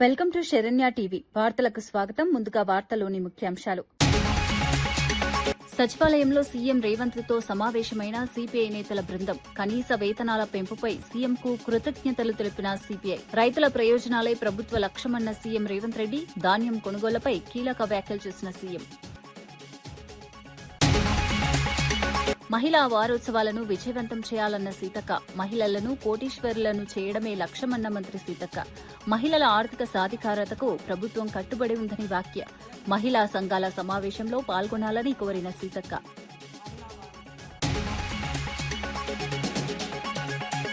Welcome to Saranya TV. వార్తలకు స్వాగతం. ముందుగా వార్తలోని ముఖ్యాంశాలు. సచివాలయంలో సీఎం రేవంత్ తో సమావేశమైన సిపిఐ నేతల బృందం. కనీస వేతనాల పెంపుపై సీఎంకు కృతజ్ఞతలు తెలిపిన సిపిఐ. రైతుల ప్రయోజనాలే ప్రభుత్వ లక్ష్యమన్న సీఎం రేవంత్ రెడ్డి. ధాన్యం కొనుగోళ్లపై కీలక వ్యాఖ్యలు చేసిన సీఎం. మహిళా వారోత్సవాలను విజయవంతం చేయాలన్న సీతక్క. మహిళలను కోటీశ్వరులను చేయడమే లక్ష్యమన్న మంత్రి సీతక్క. మహిళల ఆర్థిక సాధికారతకు ప్రభుత్వం కట్టుబడి ఉందని వ్యాఖ్య. మహిళా సంఘాల సమావేశంలో పాల్గొనాలని కోరిన సీతక్క.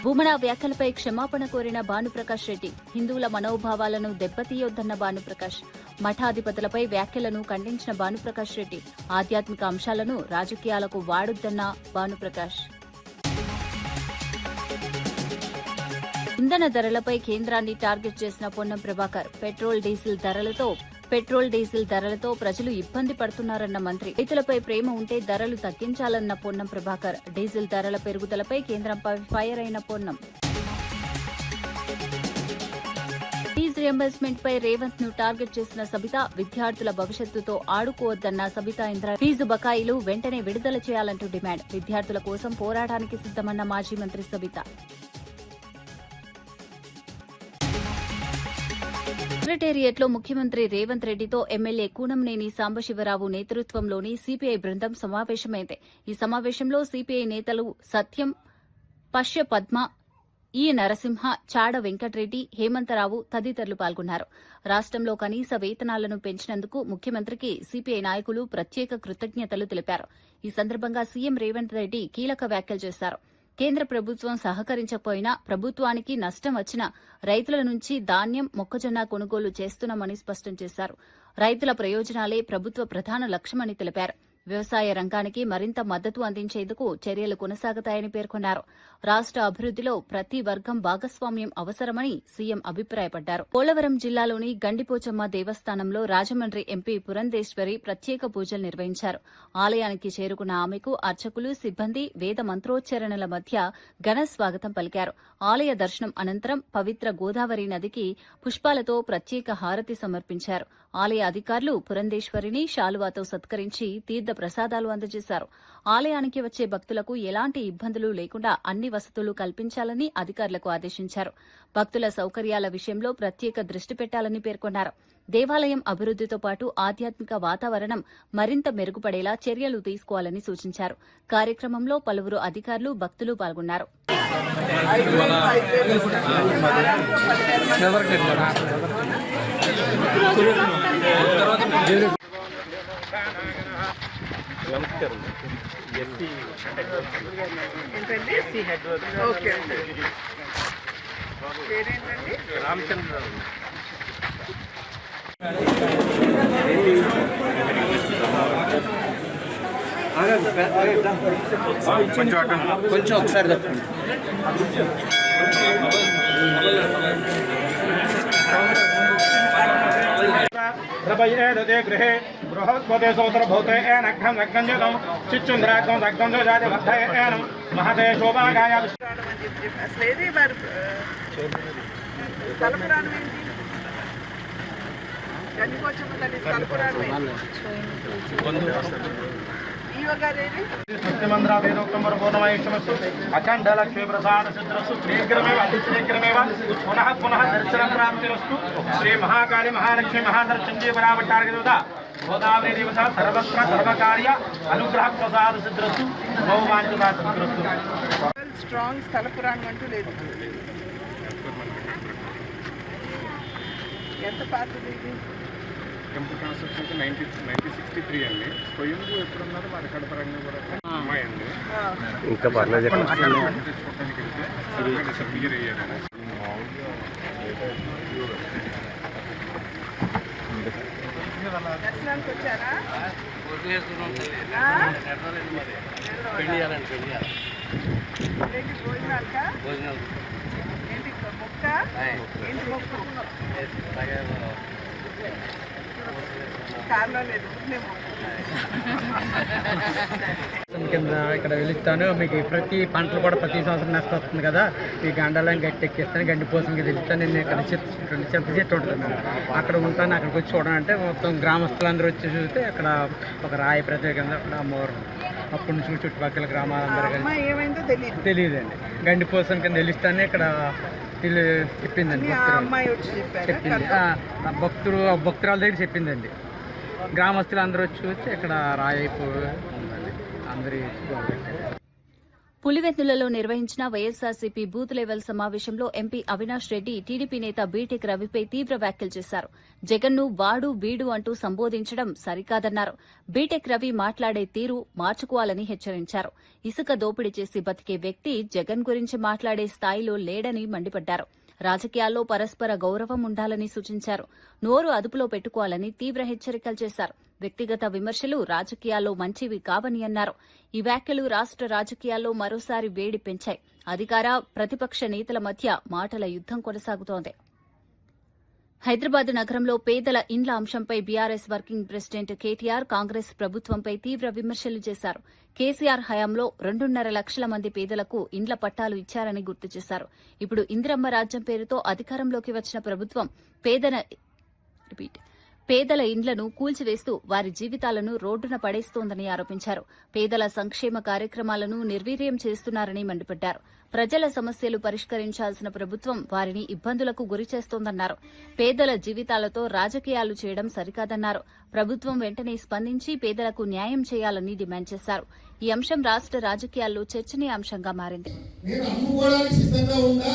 భూమన వ్యాఖ్యలపై క్షమాపణ కోరిన భానుప్రకాష్ రెడ్డి. హిందువుల మనోభావాలను దెబ్బతీయొద్దన్న భానుప్రకాష్. మఠాధిపతులపై వ్యాఖ్యలను ఖండించిన భానుప్రకాష్ రెడ్డి. ఆధ్యాత్మిక అంశాలను రాజకీయాలకు వాడొద్దన్న భానుప్రకాష్. ఇంధన ధరలపై కేంద్రాన్ని టార్గెట్ చేసిన పొన్నం ప్రభాకర్. పెట్రోల్ డీజిల్ ధరలతో ప్రజలు ఇబ్బంది పడుతున్నారన్న మంత్రి. రైతులపై ప్రేమ ఉంటే ధరలు తగ్గించాలన్న పొన్నం ప్రభాకర్. డీజిల్ ధరల పెరుగుదలపై కేంద్రంపై ఫైర్ అయిన పొన్నం. ఫీజు రియంబర్స్మెంట్ పై రేవంత్ ను టార్గెట్ చేసిన సబిత. విద్యార్థుల భవిష్యత్తుతో ఆడుకోవద్దన్న సబితా ఇంద్ర. ఫీజు బకాయిలు వెంటనే విడుదల చేయాలంటూ డిమాండ్. విద్యార్థుల కోసం పోరాటానికి సిద్దమన్న మాజీ మంత్రి సబిత. సెక్రటేరియట్లో ముఖ్యమంత్రి రేవంత్ రెడ్డితో ఎమ్మెల్యే కూనంనేని సాంబశివరావు నేతృత్వంలోని సిపిఐ బృందం సమావేశమైంది. ఈ సమావేశంలో సిపిఐ నేతలు సత్యం, పశ్య పద్మ, ఈ నరసింహ, చాడ వెంకటరెడ్డి, హేమంతరావు తదితరులు పాల్గొన్నారు. రాష్టంలో కనీస వేతనాలను పెంచినందుకు ముఖ్యమంత్రికి సిపిఐ నాయకులు ప్రత్యేక కృతజ్ఞతలు తెలిపారు. ఈ సందర్భంగా సీఎం రేవంత్ రెడ్డి కీలక వ్యాఖ్యలు చేశారు. కేంద్ర ప్రభుత్వం సహకరించకపోయినా ప్రభుత్వానికి నష్టం వచ్చినా రైతుల నుంచి ధాన్యం, మొక్కజొన్న కొనుగోలు చేస్తున్నామని స్పష్టం చేశారు. రైతుల ప్రయోజనాలే ప్రభుత్వ ప్రధాన లక్ష్యమని తెలిపారు. వ్యవసాయ రంగానికి మరింత మద్దతు అందించేందుకు చర్యలు కొనసాగుతాయని పేర్కొన్నారు. రాష్ట అభివృద్దిలో ప్రతి వర్గం భాగస్వామ్యం అవసరమని సీఎం అభిప్రాయపడ్డారు. పోలవరం జిల్లాలోని గండిపోచమ్మ దేవస్థానంలో రాజమండ్రి ఎంపీ పురంధేశ్వరి ప్రత్యేక పూజలు నిర్వహించారు. ఆలయానికి చేరుకున్న ఆమెకు అర్చకులు, సిబ్బంది వేద మంత్రోచ్చరణల మధ్య ఘన స్వాగతం పలికారు. ఆలయ దర్శనం అనంతరం పవిత్ర గోదావరి నదికి పుష్పాలతో ప్రత్యేక హారతి సమర్పించారు. ఆలయ అధికారులు పురంధేశ్వరిని శాలువాతో సత్కరించి తీర్థ ప్రసాదాలు అందజేశారు. ఆలయానికి వచ్చే భక్తులకు ఎలాంటి ఇబ్బందులు లేకుండా అన్ని వసతులు కల్పించాలని అధికారులకు ఆదేశించారు. భక్తుల సౌకర్యాల విషయంలో ప్రత్యేక దృష్టి పెట్టాలని పేర్కొన్నారు. దేవాలయం అభివృద్దితో పాటు ఆధ్యాత్మిక వాతావరణం మరింత మెరుగుపడేలా చర్యలు తీసుకోవాలని సూచించారు. కార్యక్రమంలో పలువురు అధికారులు, భక్తులు పాల్గొన్నారు. నమస్కారం. రామచంద్రరావు. కొంచెం ఒకసారి తప్పండి. గృహే బృహస్పతి సోదరభూతే నగ్నం నగ్నంజం చిచ్చుంద్రాగ్నం నగ్నం జాతి వర్ధయనం మహతే శోభాగాయ. అసలు ఏది వారు స్థలపురాణం ఏంటి? గండిపోచమ్మ తల్లి స్థలపురాణం ఏంటి? సత్యమంద్ర వేదోక్తం పూర్ణమేక్షమస్తు అఖండ లక్ష్మీ ప్రసాద సిద్రస్తు శీఘ్రమేవ అతిశీఘ్రమేవ పునః పునః దర్శన ప్రాప్తిరస్తు. శ్రీ మహాకాళి మహాలక్ష్మి మహాధరచండీ పరావట్టార్గదేవత గోదావరి దేవత సర్వత్ర సర్వకార్య అనుగ్రహ ప్రసాద సిద్రస్తు భౌవాంఛిత సిద్రస్తు. స్ట్రాంగ్ స్థల పురాణం అంటూ లేదు. ఎంత పాతది ఇది? టెంపుల్ కన్స్ట్రక్షన్ 1963 అండి. స్వయంభూ ఎప్పుడున్నారు మా రికార్డు పరంగా కూడా అమ్మాయి అండి. ఇంకా పర్లేదు తెచ్చుకోవడానికి వెళ్తే డిసప్పియర్ అయ్యారు. దర్శనానికి వచ్చారా? భోజనాలు ఏంటి మొక్క? ఏంటి మొక్క? కారణం లేదు. కింద ఇక్కడ వెలుస్తాను, మీకు ప్రతి పంటలు కూడా ప్రతి సంవత్సరం నష్టం వస్తుంది కదా, ఈ గండాలను గట్టి ఎక్కిస్తాను, గండి పోసంకి వెళ్తాను, నేను ఇక్కడ చింత చెట్టు ఉంటుంది, అక్కడ ఉంటాను, అక్కడికి వచ్చి చూడాలంటే మొత్తం గ్రామస్తులందరూ వచ్చి చూస్తే అక్కడ ఒక రాయి ప్రత్యేకంగా అక్కడ అమ్మవారు. అప్పటి నుంచి చుట్టుపక్కల గ్రామాలందరూ అమ్మాయి ఏమైందో తెలియదు. తెలియదండి. గండి పోసం కింద వెలుస్తానే ఇక్కడ వీళ్ళు చెప్పిందండి, ఆ అమ్మాయి వచ్చి చెప్పారు. చెప్పింది భక్తురాల దగ్గర చెప్పిందండి. గ్రామస్తులు అందరూ వచ్చి ఇక్కడ రాయిపోయి ఉందండి, అందరూ పులివెందులలో నిర్వహించిన వైఎస్సార్సీపీ బూత్ లెవెల్ సమావేశంలో ఎంపీ అవినాష్ రెడ్డి టీడీపీ నేత బీటెక్ రవిపై తీవ్ర వ్యాఖ్యలు చేశారు. జగన్ను వాడు వీడు అంటూ సంబోధించడం సరికాదన్నారు. బీటెక్ రవి మాట్లాడే తీరు మార్చుకోవాలని హెచ్చరించారు. ఇసుక దోపిడీ చేసి బతికే వ్యక్తి జగన్ గురించి మాట్లాడే స్థాయిలో లేడని మండిపడ్డారు. రాజకీయాల్లో పరస్పర గౌరవం ఉండాలని సూచించారు. నోరు అదుపులో పెట్టుకోవాలని తీవ్ర హెచ్చరికలు చేశారు. వ్యక్తిగత విమర్శలు రాజకీయాల్లో మంచివి కావని అన్నారు. ఈ వ్యాఖ్యలు రాష్ట రాజకీయాల్లో మరోసారి వేడి పెంచాయి. అధికార ప్రతిపక్ష నేతల మధ్య మాటల యుద్దం కొనసాగుతోంది. హైదరాబాద్ నగరంలో పేదల ఇండ్ల అంశంపై BRS working president KTR Congress ప్రభుత్వంపై తీవ్ర విమర్శలు చేశారు. కేసీఆర్ హయాంలో 2.5 లక్షల మంది పేదలకు ఇండ్ల పట్టాలు ఇచ్చారని గుర్తు చేశారు. ఇప్పుడు ఇందిరమ్మ రాజ్యం పేరుతో అధికారంలోకి వచ్చిన ప్రభుత్వం పేదల ఇండ్లను కూల్చివేస్తూ వారి జీవితాలను రోడ్డున పడేస్తోందని ఆరోపించారు. పేదల సంక్షేమ కార్యక్రమాలను నిర్వీర్యం చేస్తున్నారని మండిపడ్డారు. ప్రజల సమస్యలు పరిష్కరించాల్సిన ప్రభుత్వం వారిని ఇబ్బందులకు గురిచేస్తోందన్నారు. పేదల జీవితాలతో రాజకీయాలు చేయడం సరికాదన్నారు. ప్రభుత్వం వెంటనే స్పందించి పేదలకు న్యాయం చేయాలని డిమాండ్ చేశారు. ఈ అంశం రాష్ట రాజకీయాల్లో చర్చనీయాంశంగా మారింది. నేను అమ్ముకోవడానికి సిద్ధంగా ఉన్నా,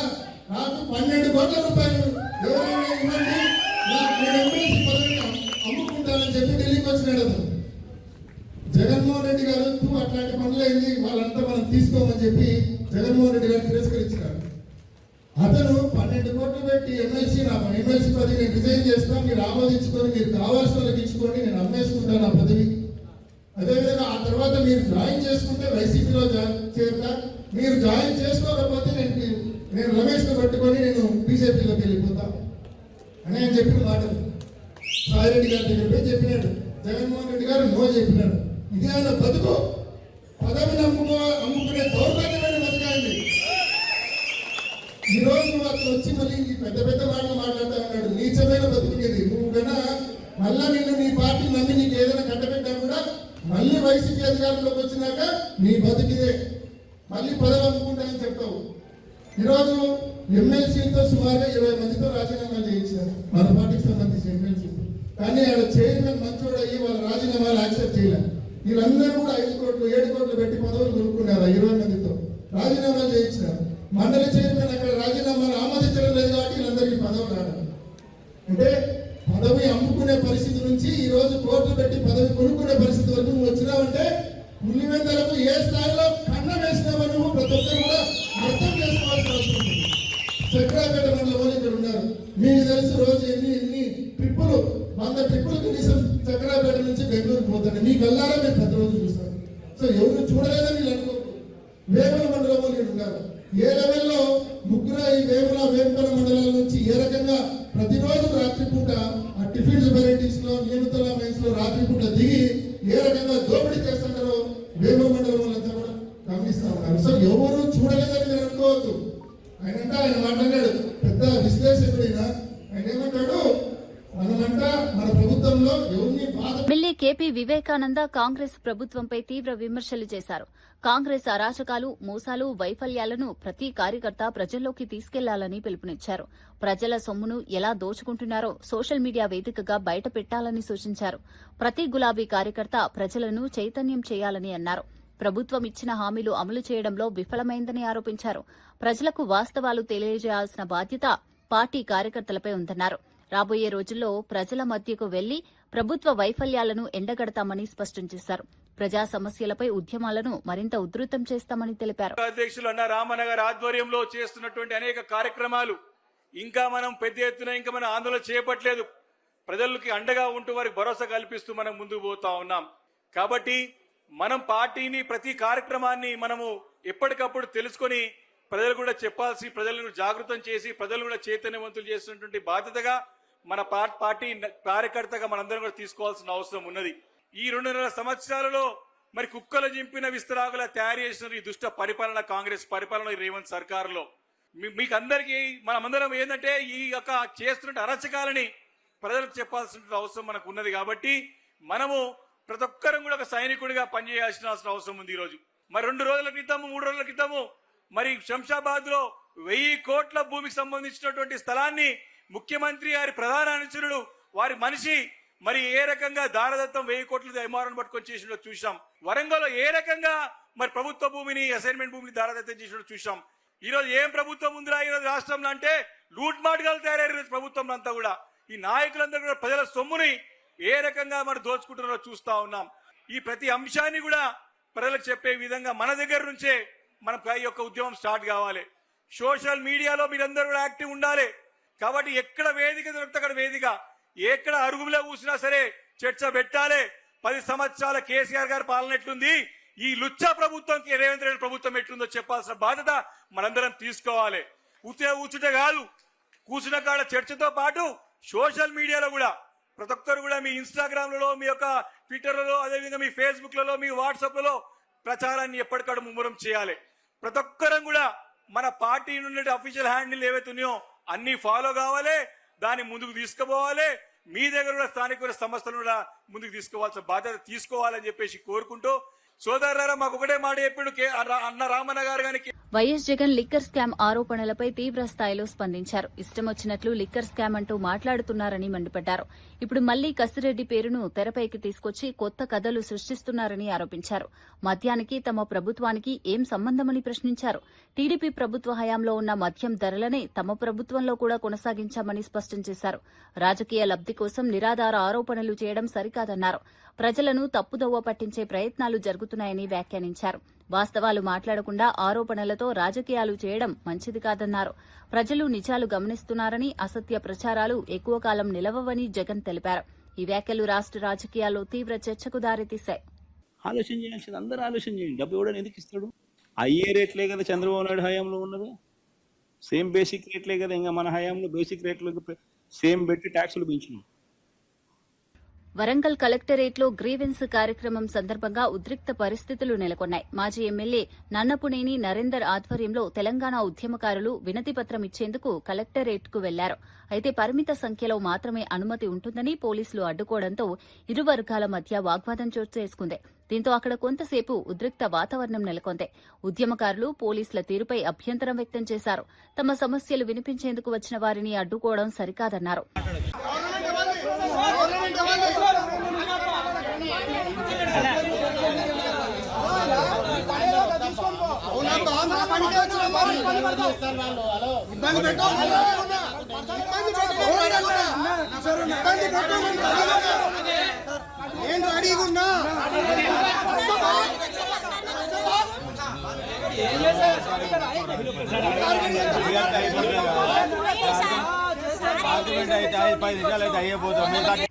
నాకు 12 కోట్ల రూపాయలు ఎవరైనా ఇవ్వండి, నేను ఎంపీసీ పదవిని అమ్ముకుంటానని చెప్పి ఢిల్లీకి వచ్చినాడు అతను. జగన్మోహన్ రెడ్డి గారు అట్లాంటి పనులైంది వాళ్ళంతా మనం తీసుకోమని చెప్పి జగన్మోహన్ రెడ్డి గారు తిరస్కరించినాడు. అతను 12 కోట్లు పెట్టి ఎమ్మెల్సీ పదవి నేను రిజైన్ చేస్తాను, మీరు ఆమోదించుకొని మీరు కావాల్సిన వాళ్ళకి ఇచ్చుకోండి, నేను అమ్మేసుకుంటాను ఆ పదవి. అదేవిధంగా ఆ తర్వాత మీరు జాయిన్ చేసుకుంటే వైసీపీలో చేరుతా, మీరు జాయిన్ చేసుకోకపోతే నేను రమేష్ను పట్టుకొని నేను బీజేపీలోకి వెళ్ళిపోతా అని ఆయన చెప్పిన మాటలు సాయిరెడ్డి గారి దగ్గర పోయి చెప్పినాడు. జగన్మోహన్ రెడ్డి గారు నో చెప్పినాడు. ఇది ఆయన బతుకు, పదవిని అమ్ముకునే దౌర్భాగ్యమైన బతుకాయండి. ఈ రోజు అతను వచ్చి మళ్ళీ పెద్ద పెద్ద మాటలు మాట్లాడుతూ ఉన్నాడు. నీచమైన బతుకునేది నువ్వు కన్నా మళ్ళా నిన్ను నీ పార్టీ నమ్మి నీకు ఏదైనా కట్టబెట్టా కూడా మళ్ళీ వైసీపీ అధికారంలోకి వచ్చినాక నీ బతుకిదే, మళ్ళీ పదవి అమ్ముకుంటానని చెప్తావు. ఈరోజు ఎమ్మెల్సీలతో సుమారుగా 20 మందితో రాజీనామాలు చేయించారు మన పార్టీకి సంబంధించిన ఎమ్మెల్సీ. కానీ ఆడ చైర్మన్ మంచోడు అయ్యి వాళ్ళ రాజీనామాలు యాక్సెప్ట్ చేయలేదు. వీళ్ళందరూ కూడా 5 కోట్లు 7 కోట్లు పెట్టి పదవులు కొనుక్కున్నారు. 20 మందితో రాజీనామాలు చేయించినారు. మండలి చైర్మన్ అక్కడ రాజీనామాలు ఆమోదించడం లేదు కాబట్టి వీళ్ళందరికీ పదవులు రావడం. అంటే పదవి అమ్ముకునే పరిస్థితి నుంచి ఈ రోజు కోట్లు పెట్టి పదవి కొనుక్కునే పరిస్థితి వరకు నువ్వు వచ్చినావంటే పులివెందులకు ఏ స్థాయిలో కన్నం వేసినావో నువ్వు ప్రతి ఒక్కరు కూడా అర్థం చేసుకోవాల్సిన అవసరం ఉంది. చక్రాపేట మండలంలో ఇక్కడ ఉన్నారు, మీకు తెలుసు రోజు ఎన్ని ట్రిప్పులు 100 ట్రిప్పులు కనీసం చక్రాపేట నుంచి బెంగళూరు పోతాను. మీకు వెళ్ళారా మేము ప్రతి రోజు చూస్తాం. సో ఎవరు చూడలేదని వీళ్ళు అనుకోరు. వేముల మండలంలో ఇక్కడ ఉన్నారు. ఏ లెవెల్లో ముగ్గురు ఈ వేముల మండలాల నుంచి ఏ రకంగా ప్రతిరోజు రాత్రిపూట ఆ టిఫిన్స్ వెరైటీస్ లో నియమితుల మైన్స్ లో రాత్రిపూట దిగి ఏ రకంగా దోపిడీ చేస్తుంటారో వేముల మండలం వాళ్ళంతా కూడా గమనిస్తా ఉన్నారు. సో ఎవరు చూడలేదని మీరు అనుకోవద్దు. ఆయన మాట్లాడాడు పెద్ద విశ్లేషకుడైనా, ఆయన ఏమంటాడు, మనమంట మన ప్రభుత్వంలో ఎవరిని ఎమ్మెల్యే కేపీ వివేకానంద కాంగ్రెస్ ప్రభుత్వంపై తీవ్ర విమర్శలు చేశారు. కాంగ్రెస్ అరాచకాలు, మోసాలు, వైఫల్యాలను ప్రతి కార్యకర్త ప్రజల్లోకి తీసుకెళ్లాలని పిలుపునిచ్చారు. ప్రజల సొమ్మును ఎలా దోచుకుంటున్నారో సోషల్ మీడియా వేదికగా బయట పెట్టాలని సూచించారు. ప్రతి గులాబీ కార్యకర్త ప్రజలను చైతన్యం చేయాలని అన్నారు. ప్రభుత్వం ఇచ్చిన హామీలు అమలు చేయడంలో విఫలమైందని ఆరోపించారు. ప్రజలకు వాస్తవాలు తెలియజేయాల్సిన బాధ్యత పార్టీ కార్యకర్తలపై ఉందన్నారు. రాబోయే రోజుల్లో ప్రజల మధ్యకు వెళ్లి ప్రభుత్వ వైఫల్యాలను ఎండగడతామని స్పష్టం చేశారు. ప్రజా సమస్యలపై ఉద్యమాలను మరింత ఉధృతం చేస్తామని తెలిపారు. అధ్యక్షులు అన్న రామన్న గారి ఆధ్వర్యంలో చేస్తున్నటువంటి అనేక కార్యక్రమాలు ఇంకా మనం పెద్ద ఎత్తున మనం ఆందోళన చేపట్టలేదు. ప్రజలకి అండగా ఉంటూ వారికి భరోసా కల్పిస్తూ మనం ముందుకు పోతా ఉన్నాం. కాబట్టి మనం పార్టీని ప్రతి కార్యక్రమాన్ని మనము ఎప్పటికప్పుడు తెలుసుకొని ప్రజలు కూడా చెప్పాల్సి, ప్రజలను జాగృతం చేసి ప్రజలు కూడా చైతన్యవంతులు చేసినటువంటి బాధ్యతగా మన పార్టీ కార్యకర్తగా మనందరం కూడా తీసుకోవాల్సిన అవసరం ఉన్నది. ఈ 2.5 సంవత్సరాలలో మరి కుక్కలు చింపిన విస్తరాకులా తయారు చేసిన ఈ దుష్ట పరిపాలన కాంగ్రెస్ పరిపాలన రేవంత్ సర్కారులో మీకు అందరికీ మనమందరం ఏంటంటే ఈ యొక్క చేస్తున్న అరచకాలని ప్రజలకు చెప్పాల్సిన అవసరం మనకు ఉన్నది. కాబట్టి మనము ప్రతి ఒక్కరం కూడా ఒక సైనికుడిగా పనిచేయాల్సిన అవసరం ఉంది. ఈరోజు మరి 2 రోజుల క్రితము 3 రోజుల క్రితము మరి శంషాబాద్ లో 1000 కోట్ల భూమికి సంబంధించినటువంటి స్థలాన్ని ముఖ్యమంత్రి గారి ప్రధాన అనుచరుడు వారి మనిషి మరి ఏ రకంగా దారదత్తం 1000 కోట్ల ఎంఆర్ఎన్ పట్టుకొని చేసినట్టు చూసాం. వరంగల్లో ఏ రకంగా మరి ప్రభుత్వ భూమిని అసైన్మెంట్ భూమిని దారదత్తం చేసినట్టు చూసాం. ఈ రోజు ఏం ప్రభుత్వం ఉందిరా ఈరోజు రాష్ట్రంలో అంటే లూట్ మాటగాలు తయారయ్యారు ప్రభుత్వం అంతా కూడా. ఈ నాయకులందరూ కూడా ప్రజల సొమ్ముని ఏ రకంగా మరి దోచుకుంటున్నారో చూస్తా ఉన్నాం. ఈ ప్రతి అంశాన్ని కూడా ప్రజలకు చెప్పే విధంగా మన దగ్గర నుంచే మన ఈ యొక్క ఉద్యమం స్టార్ట్ కావాలి. సోషల్ మీడియాలో మీరందరూ కూడా యాక్టివ్ ఉండాలి. కాబట్టి ఎక్కడ వేదిక దొరికితే అక్కడ వేదిక, ఎక్కడ అరుగులో కూసినా సరే చర్చ పెట్టాలి. 10 సంవత్సరాల కేసీఆర్ గారి పాలన ఎట్లుంది, ఈ లుచ్చా ప్రభుత్వంకి రేవంత్ రెడ్డి ప్రభుత్వం ఎట్లుందో చెప్పాల్సిన బాధ్యత మనందరం తీసుకోవాలి. కూర్చుంటే కాదు, కూర్చున్న కాడ చర్చతో పాటు సోషల్ మీడియాలో కూడా ప్రతి ఒక్కరు కూడా మీ ఇన్స్టాగ్రామ్లలో, మీ యొక్క ట్విట్టర్లలో, అదేవిధంగా మీ ఫేస్బుక్లలో, మీ వాట్సాప్లలో ప్రచారాన్ని ఎప్పటికక్కడ ముమ్మరం చేయాలి. ప్రతి ఒక్కరం కూడా మన పార్టీ నుండి అఫీషియల్ హ్యాండిల్ ఏవైతే ఉన్నాయో అన్ని ఫాలో కావాలి, దాన్ని ముందుకు తీసుకుపోవాలి. మీ దగ్గర కూడా స్థానిక సంస్థలు కూడా ముందుకు తీసుకోవాల్సిన బాధ్యత తీసుకోవాలని చెప్పేసి కోరుకుంటూ, సోదరులారా మాకు ఒకటే మాట చెప్పిండు అన్న రామన్న గారు గాని వైఎస్ జగన్ లిక్కర్ స్కామ్ ఆరోపణలపై తీవ్ర స్థాయిలో స్పందించారు. ఇష్టం వచ్చినట్లు లిక్కర్ స్కామ్ అంటూ మాట్లాడుతున్నారని మండిపడ్డారు. ఇప్పుడు మళ్లీ కసిరెడ్డి పేరును తెరపైకి తీసుకొచ్చి కొత్త కథలు సృష్టిస్తున్నారని ఆరోపించారు. మద్యానికి తమ ప్రభుత్వానికి ఏం సంబంధమని ప్రశ్నించారు. టీడీపీ ప్రభుత్వ హయాంలో ఉన్న మద్యం ధరలనే తమ ప్రభుత్వంలో కూడా కొనసాగించామని స్పష్టం చేశారు. రాజకీయ లబ్ది కోసం నిరాధార ఆరోపణలు చేయడం సరికాదన్నారు. ప్రజలను తప్పుదోవ పట్టించే ప్రయత్నాలు జరుగుతున్నాయని వ్యాఖ్యానించారు. వాస్తవాలు మాట్లాడకుండా ఆరోపణలతో రాజకీయాలు చేయడం మంచిది కాదన్నారు. ప్రజలు నిజాలు గమనిస్తున్నారని, అసత్య ప్రచారాలు ఎక్కువ కాలం నిలవవని జగన్ తెలిపారు. ఈ వ్యాఖ్యలు రాష్ట్ర రాజకీయాల్లో తీవ్ర చర్చకు దారితీశాయి. ఆలోచన చేయాల్సింది అందరూ ఆలోచన చేయండి. డబ్బు ఇవ్వడం ఎందుకు ఇస్తాడు? అయ్యే రేట్లే కదా చంద్రబాబు నాయుడు హయాంలో ఉన్నది, సేమ్ బేసిక్ రేట్లే కదా. ఇంకా మన హయాంలో బేసిక్ రేట్లు సేమ్ పెట్టి ట్యాక్సులు పెంచినాం. వరంగల్ కలెక్టరేట్లో గ్రీవెన్స్ కార్యక్రమం సందర్భంగా ఉద్రిక్త పరిస్థితులు నెలకొన్నాయి. మాజీ ఎమ్మెల్యే నన్నపునేని నరేందర్ ఆధ్వర్యంలో తెలంగాణ ఉద్యమకారులు వినతిపత్రం ఇచ్చేందుకు కలెక్టరేట్కు వెళ్లారు. అయితే పరిమిత సంఖ్యలో మాత్రమే అనుమతి ఉంటుందని పోలీసులు అడ్డుకోవడంతో ఇరు వర్గాల మధ్య వాగ్వాదం చోటు చేసుకుంది. దీంతో అక్కడ కొంతసేపు ఉద్రిక్త వాతావరణం నెలకొంది. ఉద్యమకారులు పోలీసుల తీరుపై అభ్యంతరం వ్యక్తం చేశారు. తమ సమస్యలు వినిపించేందుకు వచ్చిన వారిని అడ్డుకోవడం సరికాదన్నారు.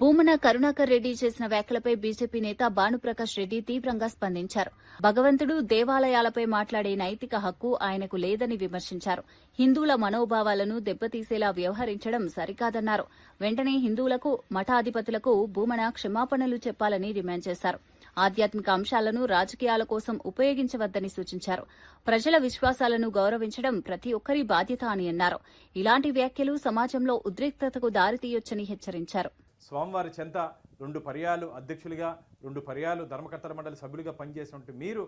భూమన కరుణాకర్ రెడ్డి చేసిన వ్యాఖ్యలపై బీజేపీ నేత భానుప్రకాష్ రెడ్డి తీవ్రంగా స్పందించారు. భగవంతుడు దేవాలయాలపై మాట్లాడే నైతిక హక్కు ఆయనకు లేదని విమర్శించారు. హిందువుల మనోభావాలను దెబ్బతీసేలా వ్యవహరించడం సరికాదన్నారు. వెంటనే హిందువులకు, మఠాధిపతులకు భూమన క్షమాపణలు చెప్పాలని డిమాండ్ చేశారు. ఆధ్యాత్మిక అంశాలను రాజకీయాల కోసం ఉపయోగించవద్దని సూచించారు. ప్రజల విశ్వాసాలను గౌరవించడం ప్రతి ఒక్కరి బాధ్యత అని అన్నారు. ఇలాంటి వ్యాఖ్యలు సమాజంలో ఉద్రిక్తతకు దారితీయొచ్చని హెచ్చరించారు. స్వామివారి చెంత 2 పర్యాలు అధ్యక్షులుగా, 2 పర్యాలు ధర్మకర్తల మండలి సభ్యులుగా పనిచేసినట్టు మీరు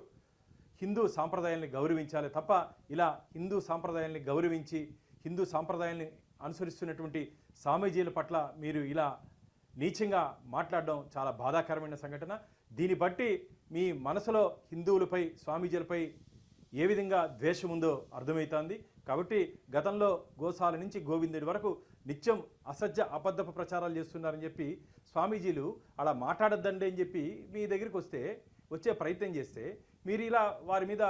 హిందూ సాంప్రదాయాల్ని గౌరవించాలి తప్ప ఇలా హిందూ సాంప్రదాయాల్ని గౌరవించి హిందూ సాంప్రదాయాల్ని అనుసరిస్తున్నటువంటి స్వామీజీల పట్ల మీరు ఇలా నీచంగా మాట్లాడడం చాలా బాధాకరమైన సంఘటన. దీన్ని బట్టి మీ మనసులో హిందువులపై, స్వామీజీలపై ఏ విధంగా ద్వేషం ఉందో అర్థమవుతోంది. కాబట్టి గతంలో గోశాల నుంచి గోవిందుడి వరకు నిత్యం అసత్య అబద్ధపు ప్రచారాలు చేస్తున్నారని చెప్పి స్వామీజీలు అలా మాట్లాడద్దండి అని చెప్పి మీ దగ్గరికి వచ్చే ప్రయత్నం చేస్తే మీరు ఇలా వారి మీద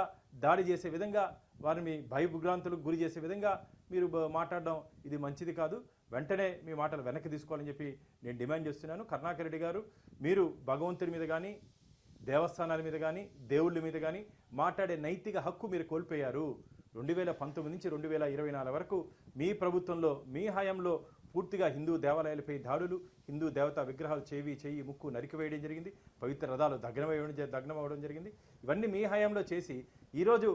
దాడి చేసే విధంగా, వారిని భయభ్రాంతులకు గురి చేసే విధంగా మీరు మాట్లాడడం ఇది మంచిది కాదు. వెంటనే మీ మాటలు వెనక్కి తీసుకోవాలని చెప్పి నేను డిమాండ్ చేస్తున్నాను. కరుణాకర్ రెడ్డి గారు, మీరు భగవంతుడి మీద కానీ, దేవస్థానాల మీద కానీ, దేవుళ్ళ మీద కానీ మాట్లాడే నైతిక హక్కు మీరు కోల్పోయారు. 2019 నుంచి 2024 వరకు మీ ప్రభుత్వంలో, మీ హయాంలో పూర్తిగా హిందూ దేవాలయాలపై దాడులు, హిందూ దేవతా విగ్రహాలు చెయ్యి ముక్కు నరికివేయడం జరిగింది, పవిత్ర రథాలు దగ్నమవ్వడం జరిగింది. ఇవన్నీ మీ హయాంలో చేసి ఈరోజు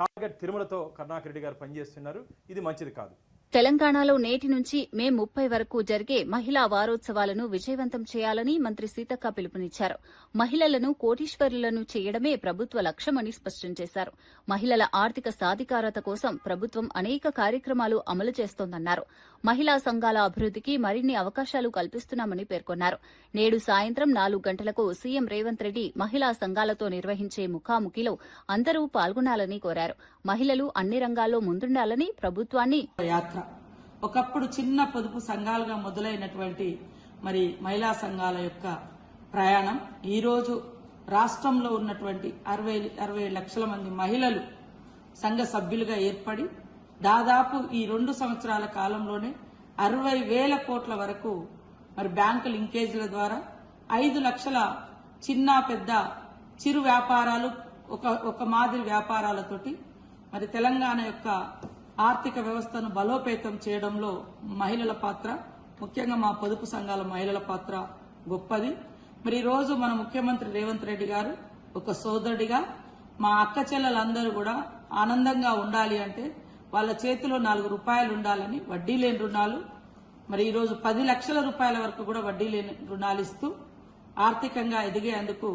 టార్గెట్ తిరుమలతో కరుణాకర్ రెడ్డి గారు పనిచేస్తున్నారు. ఇది మంచిది కాదు. తెలంగాణలో నేటి నుంచి మే 30 వరకు జరిగే మహిళా వారోత్సవాలను విజయవంతం చేయాలని మంత్రి సీతక్క పిలుపునిచ్చారు. మహిళలను కోటీశ్వరులను చేయడమే ప్రభుత్వ లక్ష్యమని స్పష్టం చేశారు. మహిళల ఆర్థిక సాధికారత కోసం ప్రభుత్వం అనేక కార్యక్రమాలు అమలు చేస్తోందన్నారు. మహిళా సంఘాల అభివృద్దికి మరిన్ని అవకాశాలు కల్పిస్తున్నామని పేర్కొన్నారు. నేడు సాయంత్రం 4 గంటలకు సీఎం రేవంత్ రెడ్డి మహిళా సంఘాలతో నిర్వహించే ముఖాముఖిలో అందరూ పాల్గొనాలని కోరారు. మహిళలు అన్ని రంగాల్లో ముందుండాలని ప్రభుత్వాన్ని ఒకప్పుడు చిన్న పొదుపు సంఘాలుగా మొదలైనటువంటి మరి మహిళా సంఘాల యొక్క ప్రయాణం ఈరోజు రాష్ట్రంలో ఉన్నటువంటి 60 లక్షల మంది మహిళలు సంఘ సభ్యులుగా ఏర్పడి దాదాపు ఈ 2 సంవత్సరాల కాలంలోనే 60,000 కోట్ల వరకు మరి బ్యాంకు లింకేజీల ద్వారా 5 లక్షల చిన్న పెద్ద చిరు వ్యాపారాలు ఒక మాదిరి వ్యాపారాలతోటి మరి తెలంగాణ యొక్క ఆర్థిక వ్యవస్థను బలోపేతం చేయడంలో మహిళల పాత్ర, ముఖ్యంగా మా పొదుపు సంఘాల మహిళల పాత్ర గొప్పది. మరి ఈరోజు మన ముఖ్యమంత్రి రేవంత్ రెడ్డి గారు ఒక సోదరుడిగా మా అక్క చెల్లెలందరూ కూడా ఆనందంగా ఉండాలి అంటే వాళ్ళ చేతిలో 4 రూపాయలు ఉండాలని వడ్డీ లేని రుణాలు మరి ఈరోజు 10 లక్షల రూపాయల వరకు కూడా వడ్డీ లేని రుణాలు ఇస్తూ ఆర్థికంగా ఎదిగేందుకు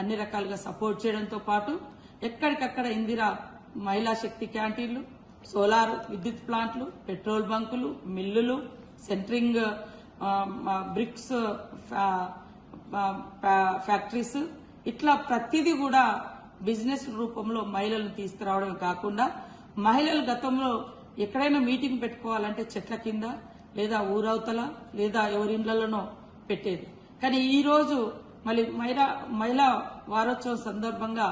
అన్ని రకాలుగా సపోర్ట్ చేయడంతో పాటు ఎక్కడికక్కడ ఇందిరా మహిళా శక్తి క్యాంటీన్లు, సోలార్ విద్యుత్ ప్లాంట్లు, పెట్రోల్ బంకులు, మిల్లులు, సెంట్రింగ్ బ్రిక్స్ ఫ్యాక్టరీస్, ఇట్లా ప్రతిదీ కూడా బిజినెస్ రూపంలో మహిళలను తీసుకురావడమే కాకుండా మహిళలు గతంలో ఎక్కడైనా మీటింగ్ పెట్టుకోవాలంటే చెట్ల కింద లేదా ఊరవతల లేదా ఎవరిండ్లలోనో పెట్టేది. కానీ ఈ రోజు మళ్ళీ మహిళా వారోత్సవం సందర్భంగా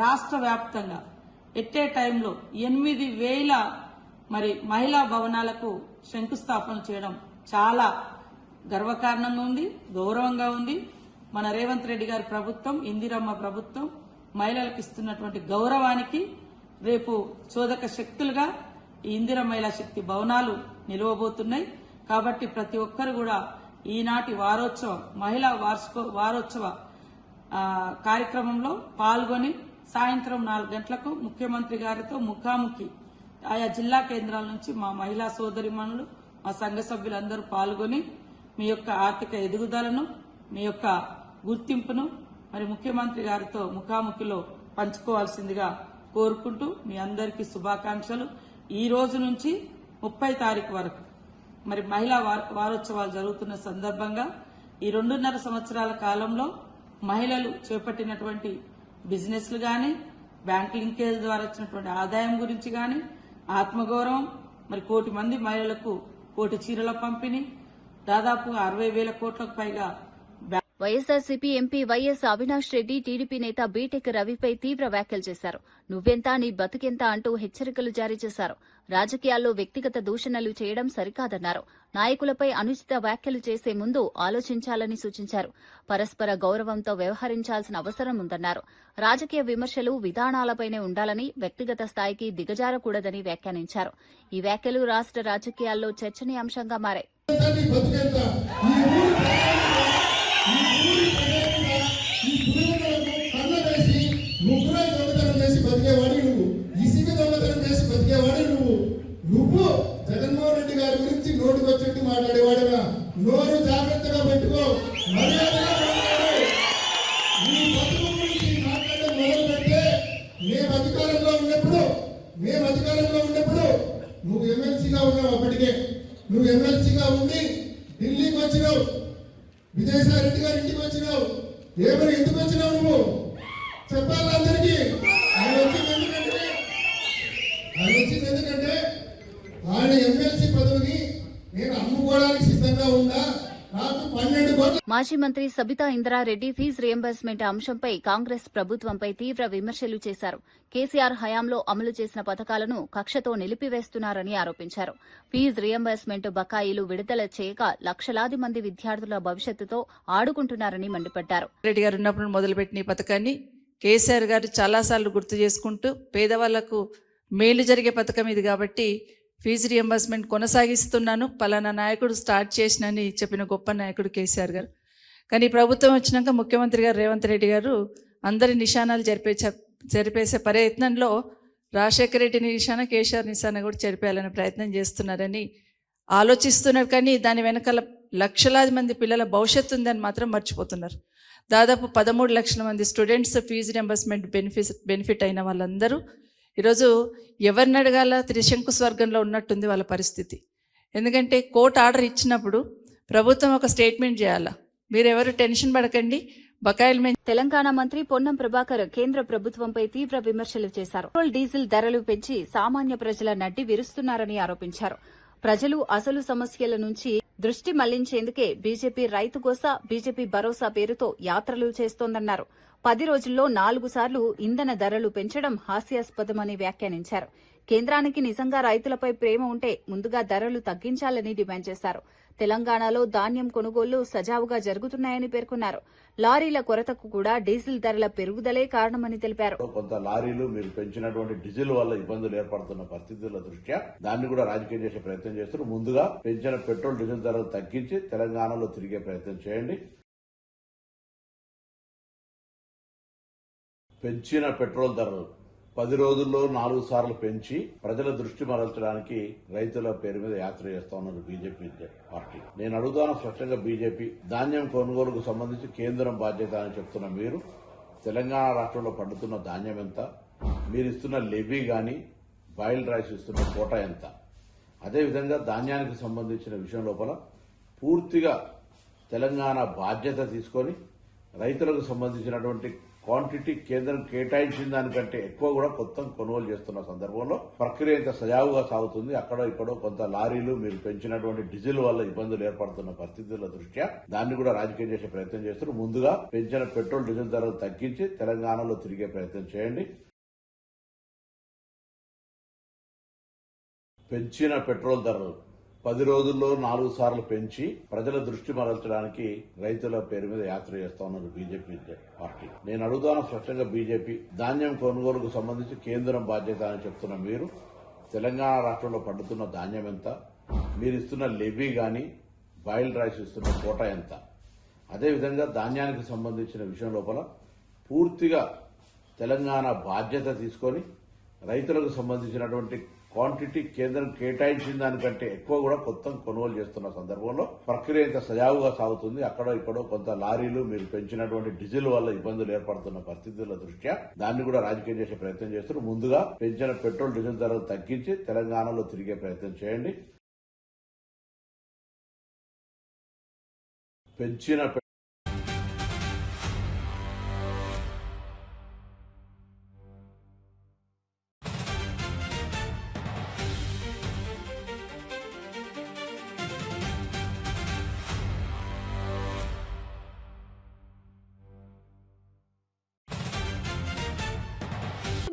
రాష్ట్ర వ్యాప్తంగా ఎట్టే టైంలో 8,000 మరి మహిళా భవనాలకు శంకుస్థాపన చేయడం చాలా గర్వకారణంగా ఉంది, గౌరవంగా ఉంది. మన రేవంత్ రెడ్డి గారి ప్రభుత్వం, ఇందిరమ్మ ప్రభుత్వం మహిళలకు ఇస్తున్నటువంటి గౌరవానికి రేపు చోదక శక్తులుగా ఈ ఇందిరా మహిళా శక్తి భవనాలు నిలవబోతున్నాయి. కాబట్టి ప్రతి ఒక్కరు కూడా ఈనాటి మహిళా వారోత్సవ కార్యక్రమంలో పాల్గొని సాయంత్రం 4 గంటలకు ముఖ్యమంత్రి గారితో ముఖాముఖి ఆయా జిల్లా కేంద్రాల నుంచి మా మహిళా సోదరిమణులు, మా సంఘ సభ్యులందరూ పాల్గొని మీ యొక్క ఆర్థిక ఎదుగుదలను, మీ యొక్క గుర్తింపును మరి ముఖ్యమంత్రి గారితో ముఖాముఖిలో పంచుకోవాల్సిందిగా కోరుకుంటూ మీ అందరికీ శుభాకాంక్షలు. ఈ రోజు నుంచి 30 తారీఖు వరకు మరి మహిళా వారోత్సవాలు జరుగుతున్న సందర్భంగా ఈ 2.5 సంవత్సరాల కాలంలో మహిళలు చేపట్టినటువంటి బిజినెస్లు గాని, బ్యాంక్ లింకేజ్ ద్వారా వచ్చినటువంటి ఆదాయం గురించి గాని, ఆత్మగౌరవం, మరి 1 కోటి మంది మహిళలకు 1 కోటి చీరల పంపిణీ, దాదాపు 60,000 కోట్లకు పైగా. YSRCP MP YS Avinash Reddy TDP నేత బీటెక్ రవిపై తీవ్ర వ్యాఖ్యలు చేశారు. నువ్వెంత నీ బతుకెంత అంటూ హెచ్చరికలు జారీ చేశారు. రాజకీయాల్లో వ్యక్తిగత దూషణలు చేయడం సరికాదన్నారు. నాయకులపై అనుచిత వ్యాఖ్యలు చేసే ముందు ఆలోచించాలని సూచించారు. పరస్పర గౌరవంతో వ్యవహరించాల్సిన అవసరం ఉందన్నారు. రాజకీయ విమర్శలు విధానాలపైనే ఉండాలని, వ్యక్తిగత స్థాయికి దిగజారకూడదని వ్యాఖ్యానించారు. ఈ వ్యాఖ్యలు రాష్ట్ర రాజకీయాల్లో చర్చనీయాంశంగా మారాయి. నువ్వు జగన్మోహన్ రెడ్డి గారి గురించి నోటికి వచ్చేట్టు మాట్లాడేవాడుగా, నోరు జాగ్రత్తగా పెట్టుకో, మర్యాదగా మాట్లాడు. నీ బతుకు గురించి మాట్లాడడం మొదలు పెడితే మేము అధికారంలో ఉన్నప్పుడు నువ్వు ఎమ్మెల్సీగా ఉన్నావు. అప్పటికే నువ్వు ఎమ్మెల్సీగా ఉండి ఢిల్లీకి వచ్చినావు, విజయసాయి రెడ్డి గారి ఇంటికి వచ్చినావు. ఏమని ఎందుకు వచ్చినావు నువ్వు చెప్పాలి అందరికీ. ఆయన వచ్చింది ఎందుకంటే ఆయన ఎమ్మెల్సీ పదవిని నేను అమ్ముకోవడానికి సిద్ధంగా ఉందా. నాకు 12 కోట్ల. మాజీ మంత్రి సబితా ఇంద్రారెడ్డి ఫీజు రియంబర్స్మెంట్ అంశంపై కాంగ్రెస్ ప్రభుత్వంపై తీవ్ర విమర్శలు చేశారు. కేసీఆర్ హయాంలో అమలు చేసిన పథకాలను కక్షతో నిలిపివేస్తున్నారని ఆరోపించారు. ఫీజు రియంబర్స్మెంట్ బకాయిలు విడుదల చేయక లక్షలాది మంది విద్యార్థుల భవిష్యత్తుతో ఆడుకుంటున్నారని మండిపడ్డారు. రెడ్డి గారు ఉన్నప్పుడు మొదలుపెట్టిన ఈ పథకాన్ని కేసీఆర్ గారు చాలాసార్లు గుర్తు చేసుకుంటూ పేదవాళ్లకు మేలు జరిగే పథకం ఇది కాబట్టి ఫీజు రియంబర్స్మెంట్ కొనసాగిస్తున్నాను, పలానా నాయకుడు స్టార్ట్ చేసినని చెప్పిన గొప్ప నాయకుడు కేసీఆర్ గారు. కానీ ప్రభుత్వం వచ్చినాక ముఖ్యమంత్రి గారు రేవంత్ రెడ్డి గారు అందరి నిశానాలు జరిపేసే ప్రయత్నంలో రాజశేఖర రెడ్డి నిశాన, కేసీఆర్ నిశాన కూడా చెరిపేయాలనే ప్రయత్నం చేస్తున్నారని ఆలోచిస్తున్నారు. కానీ దాని వెనకాల లక్షలాది మంది పిల్లల భవిష్యత్తు ఉందని మాత్రం మర్చిపోతున్నారు. దాదాపు 13 లక్షల మంది స్టూడెంట్స్ ఫీజు రియంబర్స్మెంట్ బెనిఫిట్ అయిన వాళ్ళందరూ ఈరోజు ఎవరిని అడగాల త్రిశంకు స్వర్గంలో ఉన్నట్టుంది వాళ్ళ పరిస్థితి. ఎందుకంటే కోర్టు ఆర్డర్ ఇచ్చినప్పుడు ప్రభుత్వం ఒక స్టేట్మెంట్ చేయాలా, మీరెవరు టెన్షన్ పడకండి, బకాయిలు. తెలంగాణ మంత్రి పొన్నం ప్రభాకర్ కేంద్ర ప్రభుత్వంపై తీవ్ర విమర్శలు చేశారు. పెట్రోల్ డీజిల్ ధరలు పెంచి సామాన్య ప్రజల నడ్డి విరుస్తున్నారని ఆరోపించారు. ప్రజలు అసలు సమస్యల నుంచి దృష్టి మళ్లించేందుకే బీజేపీ రైతు గోస, బీజేపీ భరోసా పేరుతో యాత్రలు చేస్తోందన్నారు. 10 రోజుల్లో 4 సార్లు ఇంధన ధరలు పెంచడం హాస్యాస్పదమని వ్యాఖ్యానించారు. కేంద్రానికి నిజంగా రైతులపై ప్రేమ ఉంటే ముందుగా ధరలు తగ్గించాలని డిమాండ్ చేశారు. తెలంగాణలో ధాన్యం కొనుగోళ్లు సజావుగా జరుగుతున్నాయని పేర్కొన్నారు. లారీల కొరతకు కూడా డీజిల్ ధరల పెరుగుదలే కారణమని తెలిపారు. కొంత లారీలు మీరు పెంచినటువంటి డీజిల్ వల్ల ఇబ్బందులు ఏర్పడుతున్న పరిస్థితుల దృష్ట్యా దాన్ని కూడా రాజకీయం చేసే ప్రయత్నం చేస్తున్నారు. ముందుగా పెంచిన పెట్రోల్ డీజిల్ ధరలు తగ్గించి తెలంగాణలో తిరిగే ప్రయత్నం చేయండి. పెంచిన పెట్రోల్ ధరలు 10 రోజుల్లో 4 సార్లు పెంచి ప్రజల దృష్టి మరల్చడానికి రైతుల పేరు మీద యాత్ర చేస్తా ఉన్నారు బీజేపీ పార్టీ. నేను అడుగుతాను స్పష్టంగా, బీజేపీ ధాన్యం కొనుగోలుకు సంబంధించి కేంద్రం బాధ్యత అని చెప్తున్న మీరు, తెలంగాణ రాష్ట్రంలో పండుతున్న ధాన్యం ఎంత, మీరు ఇస్తున్న లెవీ గాని బాయిల్డ్ రైస్ ఇస్తున్న కోట ఎంత, అదేవిధంగా ధాన్యానికి సంబంధించిన విషయం లోపల పూర్తిగా తెలంగాణ బాధ్యత తీసుకొని రైతులకు సంబంధించినటువంటి క్వాంటిటీ కేంద్రం కేటాయించిన దానికంటే ఎక్కువ కూడా కొత్త కొనుగోలు చేస్తున్న సందర్భంలో ప్రక్రియ ఇంత సజావుగా సాగుతుంది. అక్కడో ఇక్కడో కొంత లారీలు మీరు పెంచినటువంటి డీజిల్ వల్ల ఇబ్బందులు ఏర్పడుతున్న పరిస్థితుల దృష్ట్యా దాన్ని కూడా రాజకీయం చేసే ప్రయత్నం చేస్తున్నారు. ముందుగా పెంచిన పెట్రోల్ డీజిల్ ధరలు తగ్గించి తెలంగాణలో తిరిగే ప్రయత్నం చేయండి. పెంచిన పెట్రోల్ ధరలు 10 రోజుల్లో 4 సార్లు పెంచి ప్రజల దృష్టి మరల్చడానికి రైతుల పేరు మీద యాత్ర చేస్తా ఉన్నారు బీజేపీ పార్టీ. నేను అడుగుతాను స్పష్టంగా, బీజేపీ ధాన్యం కొనుగోలుకు సంబంధించి కేంద్రం బాధ్యత అని చెప్తున్న మీరు, తెలంగాణ రాష్ట్రంలో పండుతున్న ధాన్యం ఎంత, మీరు ఇస్తున్న లెవీ గాని బాయిల్డ్ రైస్ ఇస్తున్న కోట ఎంత, అదేవిధంగా ధాన్యానికి సంబంధించిన విషయం లోపల పూర్తిగా తెలంగాణ బాధ్యత తీసుకొని రైతులకు సంబంధించినటువంటి క్వాంటిటీ కేంద్రం కేటాయించిన దానికంటే ఎక్కువ కూడా కొత్త కొనుగోలు చేస్తున్న సందర్భంలో ప్రక్రియ ఇంత సజావుగా సాగుతుంది. అక్కడో ఇక్కడో కొంత లారీలు మీరు పెంచినటువంటి డీజిల్ వల్ల ఇబ్బందులు ఏర్పడుతున్న పరిస్థితుల దృష్ట్యా దాన్ని కూడా రాజకీయం చేసే ప్రయత్నం చేస్తున్నారు. ముందుగా పెంచిన పెట్రోల్ డీజిల్ ధరలు తగ్గించి తెలంగాణలో తిరిగే ప్రయత్నం చేయండి. పెంచిన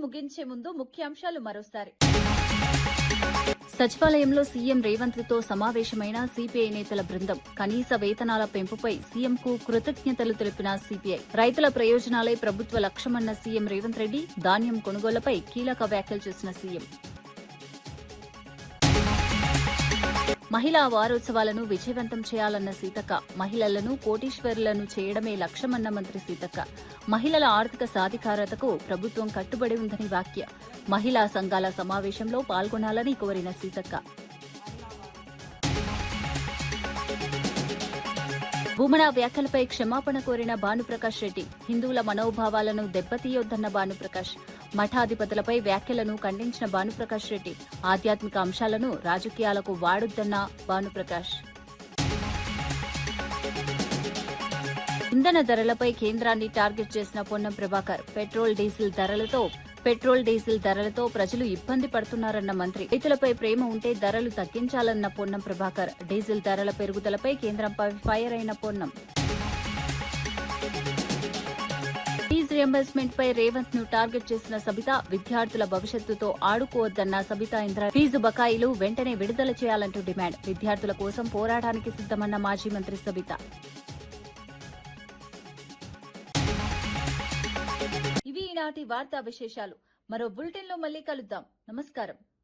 ముగించే ముందు ముఖ్యాంశాలు మరోసారి. సచివాలయంలో సీఎం రేవంత్ తో సమావేశమైన సిపిఐ నేతల బృందం. కనీస వేతనాల పెంపుపై సీఎంకు కృతజ్ఞతలు తెలిపిన సిపిఐ. రైతుల ప్రయోజనాలే ప్రభుత్వ లక్ష్యమన్న సీఎం రేవంత్ రెడ్డి. ధాన్యం కొనుగోలుపై కీలక వ్యాఖ్యలు చేసిన సీఎం. మహిళా వారోత్సవాలను విజయవంతం చేయాలన్న సీతక్క. మహిళలను కోటీశ్వరులను చేయడమే లక్ష్యమన్న మంత్రి సీతక్క. మహిళల ఆర్థిక సాధికారతకు ప్రభుత్వం కట్టుబడి ఉందని వ్యాఖ్య. మహిళా సంఘాల సమావేశంలో పాల్గొనాలని కోరిన సీతక్క. భూమన వ్యాఖ్యలపై క్షమాపణ కోరిన భానుప్రకాష్ రెడ్డి. హిందువుల మనోభావాలను దెబ్బతీయొద్దన్న భానుప్రకాష్. మఠాధిపతులపై వ్యాఖ్యలను ఖండించిన భానుప్రకాష్ రెడ్డి. ఆధ్యాత్మిక అంశాలను రాజకీయాలకు వాడొద్దన్న భానుప్రకాష్. ఇంధన ధరలపై కేంద్రాన్ని టార్గెట్ చేసిన పొన్నం ప్రభాకర్. పెట్రోల్ డీజిల్ ధరలతో ప్రజలు ఇబ్బంది పడుతున్నారన్న మంత్రి. రైతులపై ప్రేమ ఉంటే ధరలు తగ్గించాలన్న పొన్నం ప్రభాకర్. డీజిల్ ధరల పెరుగుదలపై కేంద్రంపై ఫైర్ అయిన పొన్నం. ఫీజు రియంబర్స్మెంట్ పై రేవంత్ ను టార్గెట్ చేసిన సబిత. విద్యార్థుల భవిష్యత్తుతో ఆడుకోవద్దన్న సబితా ఇంద్ర. ఫీజు బకాయిలు వెంటనే విడుదల చేయాలంటూ డిమాండ్. విద్యార్థుల కోసం పోరాటానికి సిద్దమన్న మాజీ మంత్రి సబిత. ఇవి ఈనాటి వార్తా విశేషాలు. మరో బులెటిన్లో మళ్లీ కలుద్దాం. నమస్కారం.